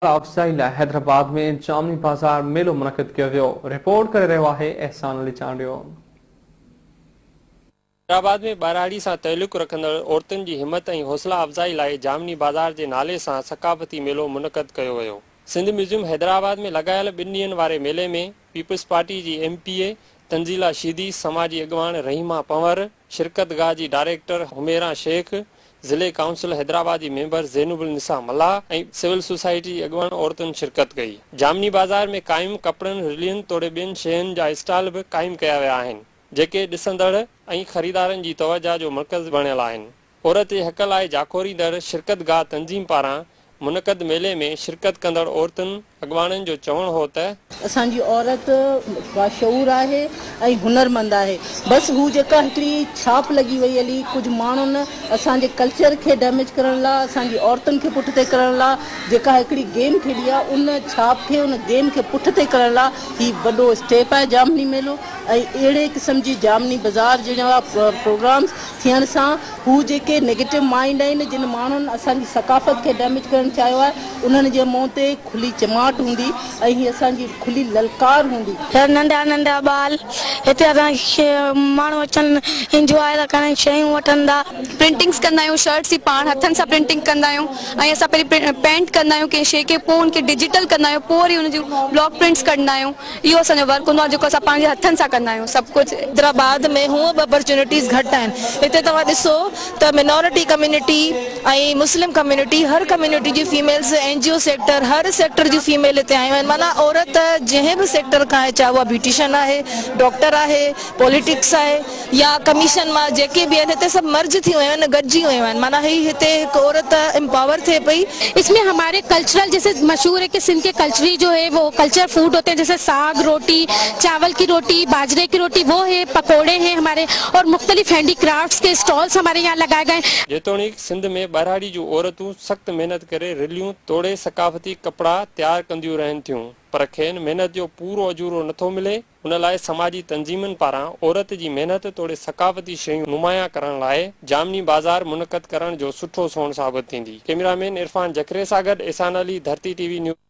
अफ़ज़ाई लाइ हैदराबाद में जामनी बाज़ार मेलो मुनक़िद कयो वियो। रिपोर्ट करे रहियो आहे एहसान अली चांडियो। हैदराबाद में ॿारहाड़ी सां तइल्लुक़ रखंदड़ औरतुनि जी हिमत ऐं हौसला अफ़ज़ाई लाइ जामनी बाज़ार जे नाले सां सक़ाफ़ती मेलो मुनक़िद कयो वियो। सिंध म्यूज़ियम हैदराबाद में लॻायल 2 ॾींहनि वारे मेले में पीपल्स पार्टी जी MPA तंज़ीला शीदी, समाजी अॻवान रहीमा पंवर, शिरकतगाह जी डायरेक्टर हुमेरा शेख, ज़िले काउंसिल हैदराबाद जी मेंबर ज़ैनुल निसा मल्ला ऐं सिविल सोसाइटी जी अॻवान औरतुनि शिरकत कई। जामनी बाज़ार में क़ाइम कपड़नि, रिलियुनि तोड़े ॿियनि शयुनि जा स्टॉल बि क़ाइम कया विया आहिनि, जेके ॾिसंदड़ ऐं ख़रीदारनि जी तवजा जो मर्कज़ बणियल आहिनि। औरत जे हक़ लाइ जाखोरींदड़ शिरकतगाह तंज़ीम पारां मुनक़िद मेले में शिरकत कंदड़ औरतुनि अॻवाननि जो चवणु हो त असांजी औरत बाशऊर आहे ऐं हुनरमंद आहे। बसि हू जेका हिकिड़ी छाप लॻी वई हली कुझु माण्हुनि असांजे कल्चर खे डैमेज करण लाइ, असांजी औरतुनि खे पुठिते करण लाइ जेका हिकिड़ी गेम खेॾी आहे, उन छाप खे, उन गेम खे पुठिते करण लाइ ही वॾो स्टेप आहे जामनी मेलो। ऐं अहिड़े क़िस्म जी जामनी बाज़ार जहिड़ा प्रोग्राम्स थियण सां हू जेके नेगेटिव माइंड आहिनि, जिन माण्हुनि असांजी सकाफ़त खे डैमेज करणु चाहियो आहे, उन्हनि जे मुंहं ते खुली चिमाट हूंदी ऐं ही असांजी खुली ललकार हूंदी। नंढा नंढा ॿार हिते असांखे माण्हू अचनि, इंजॉय था कनि, शयूं वठनि था। प्रिंटिंग्स कंदा आहियूं, शर्ट्स जी पाण हथनि सां प्रिंटिंग कंदा आहियूं ऐं असां पहिरीं पेंट कंदा आहियूं कंहिं शइ खे, पोइ उनखे डिजिटल कंदा आहियूं, पोइ वरी हुन जूं ब्लॉक प्रिंट्स कढंदा आहियूं। इहो असांजो वर्क हूंदो आहे जेको असां पंहिंजे हथनि सां कंदा आहियूं। सभु कुझु हैदराबाद में हूअं बि अपॉर्चुनिटीज़ घटि आहिनि। हिते तव्हां ॾिसो त मिनोरिटी कम्युनिटी ऐं मुस्लिम कम्युनिटी, हर कम्युनिटी जी फीमेल्स, NGO सेक्टर, हर सेक्टर जी फीमेल हिते आयूं आहिनि। माना औरत जंहिं बि सेक्टर खां आहे, चाहे उहा ब्यूटिशियन आहे, डॉक्टर आहे, पॉलिटिक्स आहे या कमीशन मां जेके बि आहिनि, हिते सभु मर्ज थी वियूं आहिनि, गॾिजी वियूं आहिनि। माना ही हिते हिकु औरत एम्पावर थिए पई। इसमें हमारे कल्चरल जैसे मशहूर है कि सिंध के कल्चरी जो है वो कल्चर फूड होते हैं, जैसे साग रोटी, चावल की रोटी, बाजरे की रोटी, वो है, पकोड़े हैं हमारे, और मुख्तलिफ हैंडीक्राफ्ट्स के स्टॉल्स हमारे यहाँ लगाए गए। जेतोणीक सिंध में ॿारहाड़ी जूं औरतूं सख़्त महिनत करे रिलियूं तोड़े सकाफ़ती कपड़ा तयारु कंदियूं रहनि थियूं, पर खेनि महिनत जो पूरो अजूरो नथो मिले। उन लाइ समाजी तंज़ीमुनि पारां औरत जी महिनत तोड़े सकाफ़ती शयूं नुमायां करण लाइ जामनी बाज़ार मुनक़िद करण जो सुठो सोण साबित थींदी। कैमरामैन इरफान जकरे सां गॾु एहसान अली, धरती TV न्यूज़।